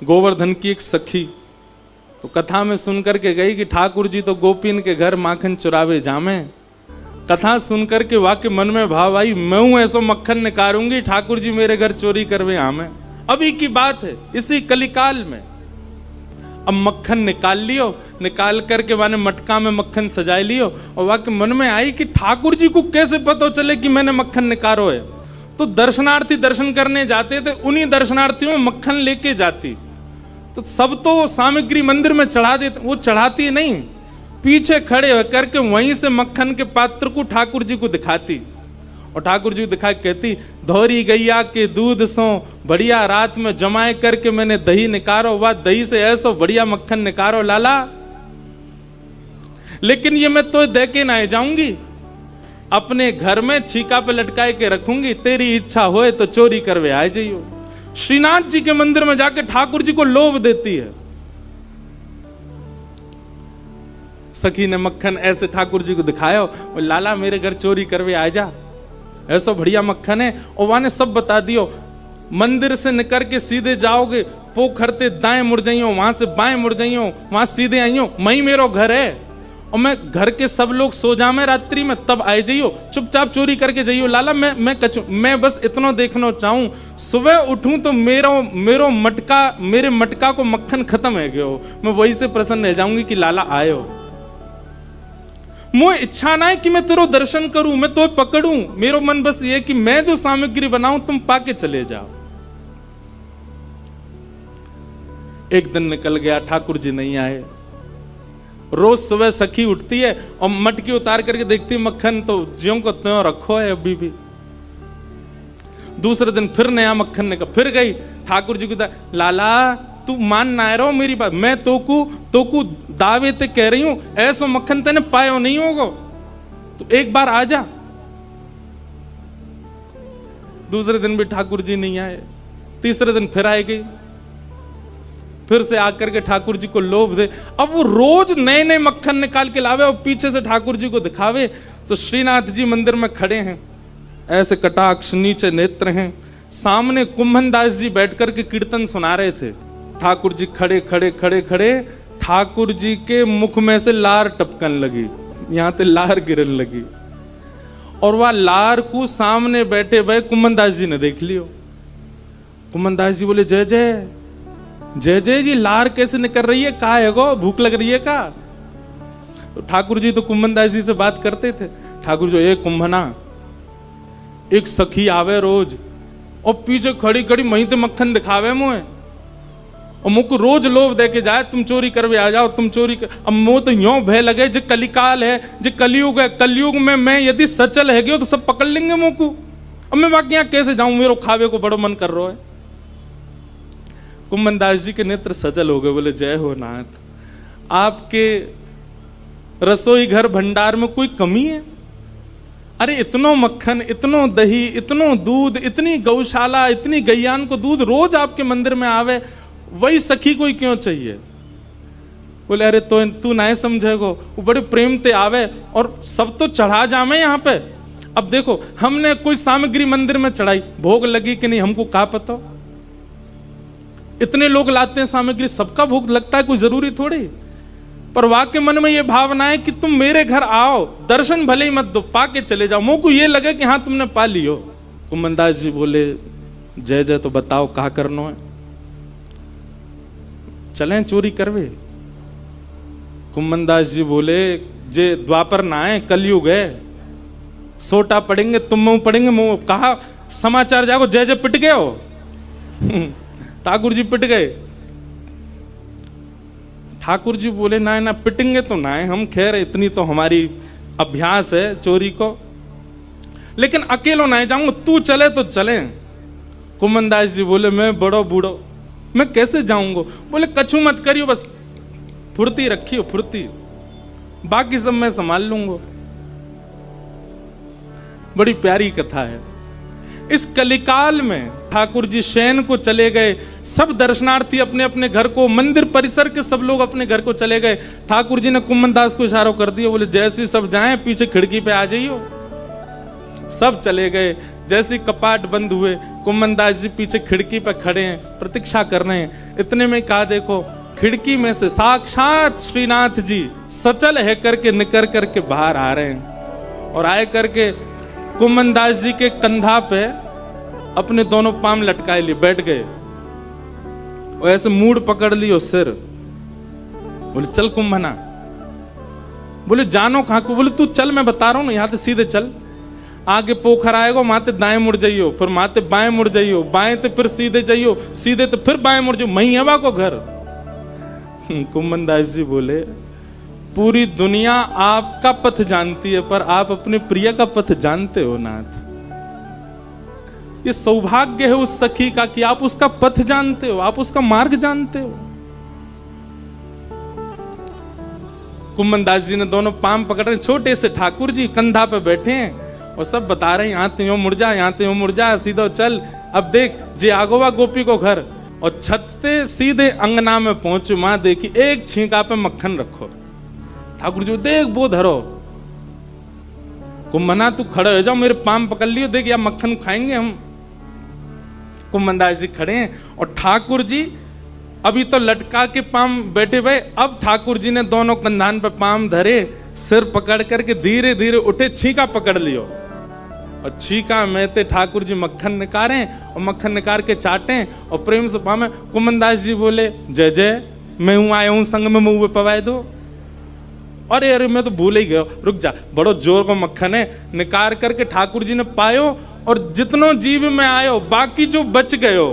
गोवर्धन की एक सखी तो कथा में सुन करके गई कि ठाकुर जी तो गोपीन के घर माखन चुरावे जामे। कथा सुनकर के वाक्य मन में भाव आई, मैं हूं ऐसो मक्खन निकारूंगी, ठाकुर जी मेरे घर चोरी करवे आमे। अभी की बात है, इसी कलिकाल में। अब मक्खन निकाल लियो, निकाल करके माने मटका में मक्खन सजाए लियो, और वाक्य मन में आई कि ठाकुर जी को कैसे पता चले कि मैंने मक्खन निकारो है। तो दर्शनार्थी दर्शन करने जाते थे, उन्हीं दर्शनार्थियों में मक्खन लेके जाती। तो सब तो सामग्री मंदिर में चढ़ा देते, वो चढ़ाती नहीं, पीछे खड़े होकर के वहीं से मक्खन के पात्र को ठाकुर जी को दिखाती, और ठाकुर जी दिखा कहती, धौरी गैया के दूध सो बढ़िया रात में जमाए करके मैंने दही निकारो, वह दही से ऐसो बढ़िया मक्खन निकारो लाला। लेकिन ये मैं तो दे के ना जाऊंगी, अपने घर में छीका पे लटकाए के रखूंगी, तेरी इच्छा होए तो चोरी करवे आ जाइयो। श्रीनाथ जी के मंदिर में जाके ठाकुर जी को लोभ देती है। सखी ने मक्खन ऐसे ठाकुर जी को दिखाया, लाला मेरे घर चोरी करवे आ जा, ऐसा बढ़िया मक्खन है। और वहां ने सब बता दियो, मंदिर से निकल के सीधे जाओगे, पोखरते दाएं मुड़ जाइयो, वहां से बाएं मुड़ जाइयो, वहां सीधे आइयो, मई मेरो घर है, और मैं घर के सब लोग सो जामे रात्रि में, तब आए जाइयो, चुपचाप चोरी करके जाइयो लाला। मैं बस इतना देखना चाहूं, सुबह उठूं तो मेरो मटका, मेरे मटका को मक्खन खत्म है गयो, मैं वही से प्रसन्न रह जाऊंगी कि लाला आयो। मुझे इच्छा ना है कि मैं तेरो दर्शन करूं, मैं तो पकड़ूं, मेरो मन बस ये कि मैं जो सामग्री बनाऊं तुम पाके चले जाओ। एक दिन निकल गया, ठाकुर जी नहीं आए। रोज सुबह सखी उठती है और मटकी उतार करके देखती है मक्खन तो ज्यों को त्यों रखो है अभी भी। दूसरे दिन फिर नया मक्खन निकल, फिर गई ठाकुर जी को, लाला तू मान ना रहो मेरी बात, मैं तोकू दावे ते कह रही हूं, ऐसा मक्खन तेने पायो नहीं होगा, तो एक बार आ जा। दूसरे दिन भी ठाकुर जी नहीं आए, तीसरे दिन फिर आए गई, फिर से आकर के ठाकुर जी को लोभ दे। अब वो रोज नए नए मक्खन निकाल के लावे और पीछे से ठाकुर जी को दिखावे। तो श्रीनाथ जी मंदिर में खड़े हैं, ऐसे कटाक्ष नीचे नेत्र हैं, सामने कुंभन दास जी बैठकर के कीर्तन सुना रहे थे। ठाकुर जी खड़े खड़े खड़े खड़े, ठाकुर जी के मुख में से लार टपकन लगी, यहां ते लार गिरन लगी, और वह लार को सामने बैठे भाई कुंभन दास जी ने देख लियो। कुंभन दास जी बोले, जय जय जय जय जी, लार कैसे निकल रही है, कहा है गो, भूख लग रही है का? तो ठाकुर जी तो कुंभन दास जी से बात करते थे। ठाकुर जी, एक कुंभना, एक सखी आवे रोज और पीछे खड़ी खड़ी मही ते मक्खन दिखावे मुझे, और मुझको रोज लोभ दे के जाए, तुम चोरी करवे आ जाओ, तुम चोरी कर। अब मुझे तो यो भय लगे, जो कलिकाल है, जो कलयुग है, कलयुग में मैं यदि सचल है गयो तो सब पकड़ लेंगे मुझको। अब मैं बाकी यहाँ कैसे जाऊं, मेरे खावे को बड़ो मन कर रहा है। कुंभन दास जी के नेत्र सजल हो गए, बोले, जय हो नाथ, आपके रसोई घर भंडार में कोई कमी है? अरे इतनो मक्खन, इतनो दही, इतनो दूध, इतनी गौशाला, इतनी गैयान को दूध रोज आपके मंदिर में आवे, वही सखी कोई क्यों चाहिए? बोले, अरे तो तू ना समझेगो, वो बड़े प्रेम ते आवे और सब तो चढ़ा जामे यहाँ पे। अब देखो, हमने कोई सामग्री मंदिर में चढ़ाई, भोग लगी कि नहीं हमको क्या पता, इतने लोग लाते हैं सामग्री, सबका भोग लगता है, कोई जरूरी थोड़ी। पर वाक्य मन में ये भावना है कि तुम मेरे घर आओ, दर्शन भले ही मत दो, पाके चले जाओ, मुझको ये लगे कि हाँ तुमने पा लियो। कुंभन दास जी बोले, जय जय, तो बताओ कहा करना है, चलें चोरी करवे? कुंभन दास जी बोले, जे द्वापर ना आए, कलयुग है, सोटा पड़ेंगे, तुम मुंह पड़ेंगे, मुंह कहा समाचार जागो, जय जय पिट गए हो। ठाकुर जी पिट गए। ठाकुर जी बोले, ना ना पिटेंगे तो ना है हम, खैर इतनी तो हमारी अभ्यास है चोरी को, लेकिन अकेलो ना जाऊंगा, तू चले तो चले। कुंभन दास जी बोले, मैं बड़ो बूढ़ो, मैं कैसे जाऊंगा? बोले, कछु मत करियो, बस फुर्ती रखियो, फुर्ती, बाकी सब मैं संभाल लूंगा। बड़ी प्यारी कथा है। इस कलिकाल में ठाकुर जी शयन को चले गए, सब दर्शनार्थी अपने अपने घर को, मंदिर परिसर के सब लोग अपने घर को चले गए। ठाकुर जी ने कुंभन दास को इशारा कर दिया, बोले, जैसे सब जाएं पीछे खिड़की पे आ जाइयो। सब चले गए। जैसे कपाट बंद हुए, कुम्मन दास जी पीछे खिड़की पर खड़े हैं, प्रतीक्षा कर रहे हैं। इतने में कहा, देखो खिड़की में से साक्षात श्रीनाथ जी सचल है करके निकर करके बाहर आ रहे हैं। और आए करके कुम्मन दास जी के कंधा पे अपने दोनों पांव लटकाए लिए बैठ गए, और ऐसे मूड पकड़ लियो सिर। बोले चल कुंभना। बोले जानो कहां को? बोले तू चल, मैं बता रहा हूं ना, यहां से सीधे चल, आगे पोखर आएगा, माते दाएं मुड़ जाइयो, फिर माते बाएं मुड़ जाइयो, बाएं ते फिर सीधे जाइयो, सीधे तो फिर बाएं मुड़ जाइयो, मही हवा को घर। कुम्मन दास जी बोले पूरी दुनिया आपका पथ जानती है, पर आप अपने प्रिय का पथ जानते हो नाथ। ये सौभाग्य है उस सखी का कि आप उसका पथ जानते हो, आप उसका मार्ग जानते हो। कुम्मन दास जी ने दोनों पाम पकड़ रहे, छोटे से ठाकुर जी कंधा पे बैठे हैं और सब बता रहे हैं, यहां ते मुड़ जा, यहां ते मुड़ जा, सीधा चल, अब देख जे आगोवा गोपी को घर। और छत से सीधे अंगना में पहुंचे, मां देखी एक छींका पे मक्खन रखो। ठाकुर जी देख वो धरो। कुम्भना तू खड़े हो जाओ, मेरे पाम पकड़ लियो, देख या मक्खन खाएंगे हम। कुम्मन दास जी खड़े हैं और ठाकुर जी अभी तो लटका के पाम बैठे हुए, अब ठाकुर जी ने दोनों कंधान पे पाम धरे, सिर पकड़ करके धीरे धीरे उठे, छींका पकड़ लियो। और छींका में ते ठाकुर जी मक्खन निकारे और मक्खन निकाल के चाटे और प्रेम से पामे। कुम्मन दास जी बोले जय जय, मैं हूं आया हूं संग में मुंह पवाए दो। अरे अरे मैं तो भूल ही गया, रुक जा, बड़ो जोर को मक्खन है। निकाल करके ठाकुर जी ने पायो और जितनो जीव में आयो, बाकी जो बच गयो,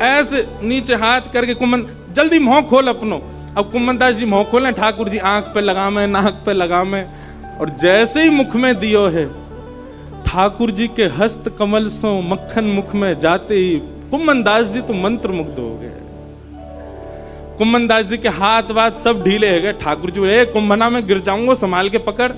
ऐसे नीचे हाथ करके कुम्मन जल्दी मुंह खोल अपनो। अब कुम्मन दास जी मुंह खोले, ठाकुर जी आंख पे लगामे, नाक पे लगामे, और जैसे ही मुख में दियो है, ठाकुर जी के हस्त कमल सो मक्खन मुख में जाते ही कुम्मन दास जी तो मंत्र मुग्ध हो गए। कुम्मन दास जी के हाथ वाथ सब ढीले हो गए। ठाकुर जी बोले कुंभना में गिर जाऊंगा, संभाल के पकड़।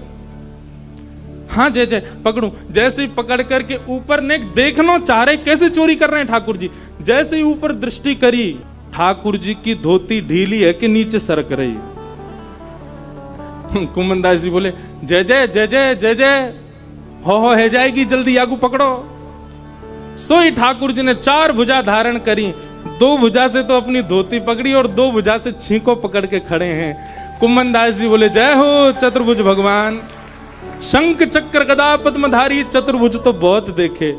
हाँ जय जय पकड़ू। जैसे ही पकड़ करके ऊपर ने देखना चाह रहे कैसे चोरी कर रहे हैं ठाकुर जी। जैसे ही ऊपर दृष्टि करी, ठाकुर जी की धोती ढीली है कि नीचे सरक रही। कुम्मन दास जी बोले जय जय जय जय जय जय, हो है जाएगी, जल्दी आगू पकड़ो। सोई ठाकुर जी ने 4 भुजा धारण करी, 2 भुजा से तो अपनी धोती पकड़ी और 2 भुजा से छींको पकड़ के खड़े हैं। कुम्मन दास जी बोले जय हो चतुर्भुज भगवान। शंख चक्र गदा पद्मधारी चतुर्भुज तो बहुत देखे,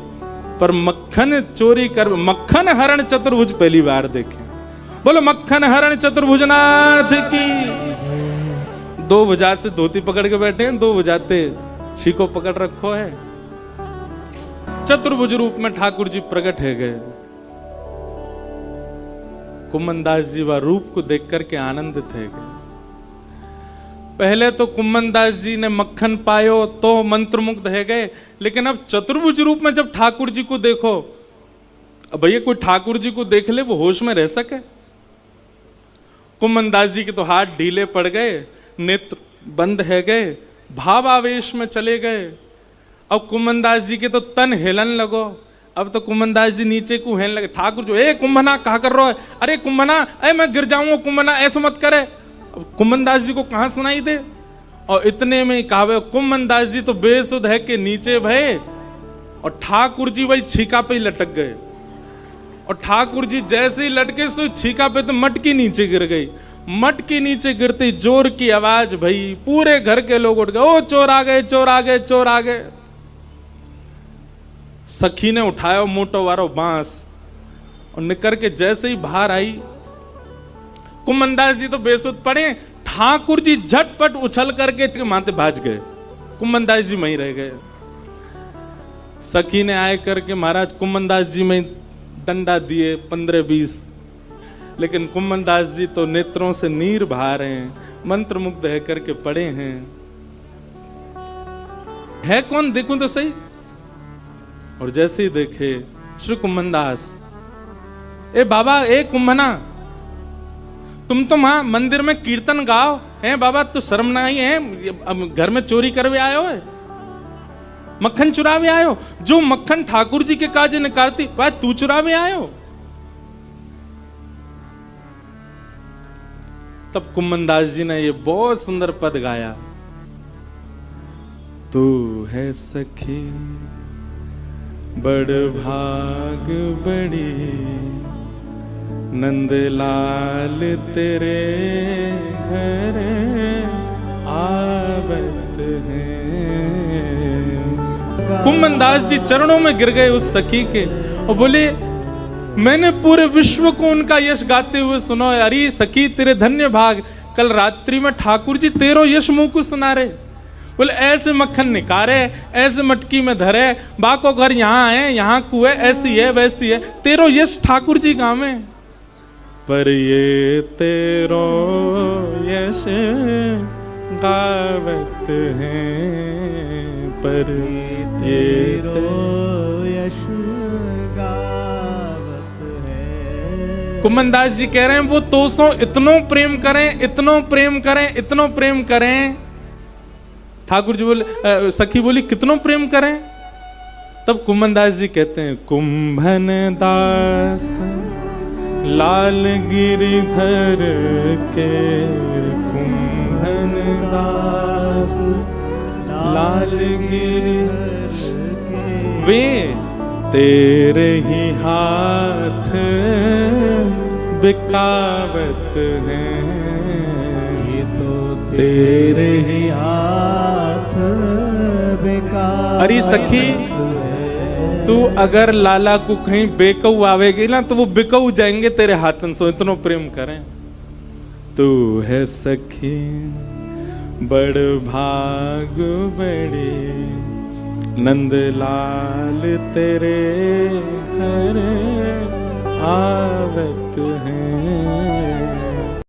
पर मक्खन चोरी कर, मक्खन हरण चतुर्भुज पहली बार देखे। बोलो मक्खन हरण चतुर्भुज नाथ की। 2 भुजा से धोती पकड़ के बैठे हैं, 2 भुजा से छींको पकड़ रखो है। चतुर्भुज रूप में ठाकुर जी प्रकट है गए। कुम्मन दास जी वह रूप को देख करके आनंदित है गए। पहले तो कुम्मन दास जी ने मक्खन पायो तो मंत्रमुग्ध है गए, लेकिन अब चतुर्भुज रूप में जब ठाकुर जी को देखो, अब भैया कोई ठाकुर जी को देख ले वो होश में रह सके? कुम्मन दास जी के तो हाथ ढीले पड़ गए, नेत्र बंद है गए, भावावेश में चले गए। अब कुम्मन दास जी के तो तन हिलन लगो। अब तो कुम्मन दास जी नीचे को हेलने लगे। ठाकुर जो ए कुम्भना कहा कर रहा है? अरे कुम्भना, अरे मैं गिर जाऊंगा कुम्भना, ऐसा मत करे। अब कुम्मन दास जी को कहां सुनाई दे? और इतने में कहा कुम्मन दास जी तो बेसुध है कि नीचे भय, और ठाकुर जी वही छीका पे ही लटक गए। और ठाकुर जी जैसे ही लटके सो छीका पे तो मटकी नीचे गिर गई। मटकी नीचे गिरते जोर की आवाज भई, पूरे घर के लोग उठ गए, ओ चोर आ गए, चोर आ गए, चोर आ गए। सखी ने उठाया मोटो वारो बांस और निकर के जैसे ही बाहर आई, कुम्मन दास जी तो बेसुध पड़े। ठाकुर जी झटपट उछल करके माथे भाज गए, कुम्मन दास जी वहीं रह गए। सखी ने आए करके महाराज कुम्मन दास जी में डंडा दिए 15-20, लेकिन कुम्मन दास जी तो नेत्रों से नीर बहा रहे हैं, मंत्र मुग्ध है करके पड़े हैं। है कौन देखूं तो सही। और जैसे ही देखे श्री कुम्मन दास, ए बाबा, ए कुम्भना, तुम तो वहां मंदिर में कीर्तन गाओ है बाबा, तो शर्म नहीं है? अब घर में चोरी करवे आयो है, मक्खन चुरावे आयो? जो मक्खन ठाकुर जी के काजे निकालती वह तू चुरावे आयो? तब कुम्मन दास जी ने ये बहुत सुंदर पद गाया। तू है सखी बड़ भाग बड़ी, नंदलाल तेरे घर आवत है। कुंभनदास जी चरणों में गिर गए उस सखी के और बोले, मैंने पूरे विश्व को उनका यश गाते हुए सुना। अरे सखी तेरे धन्य भाग, कल रात्रि में ठाकुर जी तेरो यश मुंह को सुना रहे। बोले ऐसे मक्खन निकारे, ऐसे मटकी में धरे, बाको घर यहाँ है, यहाँ कुए, ऐसी है वैसी है, तेरो यश ठाकुर जी गावे। पर ये तेरो यश गावत है, पर ये तेरो यश गावत है। कुंभनदास जी कह रहे हैं वो तोसो इतनो प्रेम करें, इतनो प्रेम करें, इतनो प्रेम करें। ठाकुर जी बोले, सखी बोली कितनो प्रेम करें? तब कुंभनदास जी कहते हैं, कुंभन दास लाल गिरिधर के, कुंभन दास लाल गिरिधर के, वे तेरे ही हाथ बिकावत हैं, ये तो तेरे ही हाथ बिकावत। अरे सखी तू अगर लाला को कहीं बेकऊ आवेगी ना तो वो बिकऊ जाएंगे तेरे हाथन से, इतना प्रेम करें। तू है सखी बड़ भाग बड़ी, नंदलाल तेरे घर आवत है।